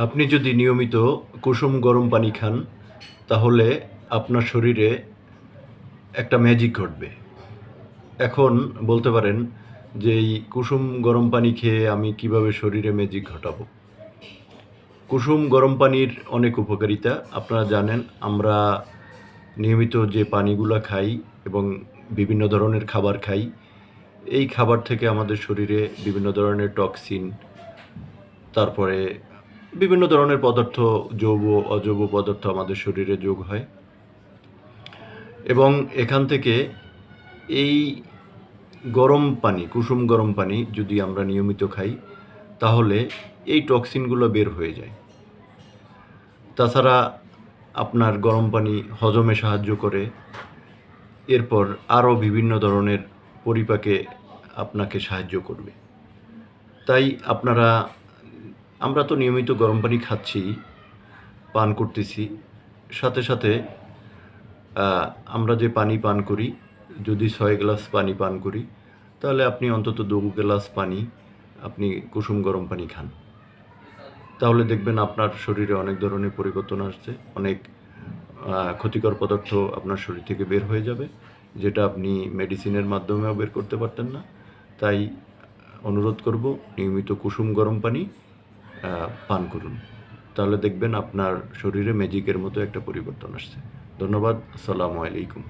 আপনি যদি নিয়মিত কুসুম গরম পানি খান তাহলে আপনার শরীরে একটা ম্যাজিক ঘটবে। এখন বলতে পারেন যে এই কুসুম গরম পানি খেয়ে আমি কিভাবে শরীরে ম্যাজিক ঘটাবো? কুসুম গরম পানির অনেক উপকারিতা আপনারা জানেন। আমরা নিয়মিত যে পানিগুলা খাই এবং বিভিন্ন ধরনের খাবার খাই, এই খাবার থেকে আমাদের শরীরে বিভিন্ন ধরনের টক্সিন, তারপরে বিভিন্ন ধরনের পদার্থ, জৈব, অজৈব পদার্থ আমাদের শরীরে যোগ হয় এবং এখান থেকে এই গরম পানি, কুসুম গরম পানি যদি আমরা নিয়মিত খাই তাহলে এই টক্সিনগুলো বের হয়ে যায়। তাছাড়া আপনার গরম পানি হজমে সাহায্য করে। এরপর আরও বিভিন্ন ধরনের পরিপাকে আপনাকে সাহায্য করবে। তাই আমরা তো নিয়মিত গরম পানি খাচ্ছি, পান করতেছি। সাথে সাথে আমরা যে পানি পান করি, যদি 6 গ্লাস পানি পান করি তাহলে আপনি অন্তত 2 গ্লাস পানি আপনি কুসুম গরম পানি খান। তাহলে দেখবেন আপনার শরীরে অনেক ধরনের পরিবর্তন আসছে, অনেক ক্ষতিকর পদার্থ আপনার শরীর থেকে বের হয়ে যাবে, যেটা আপনি মেডিসিনের মাধ্যমেও বের করতে পারতেন না। তাই অনুরোধ করব, নিয়মিত কুসুম গরম পানি পান করুন। তাহলে দেখবেন আপনার শরীরে ম্যাজিকের মতো একটা পরিবর্তন আসছে। ধন্যবাদ। আসসালামু আলাইকুম।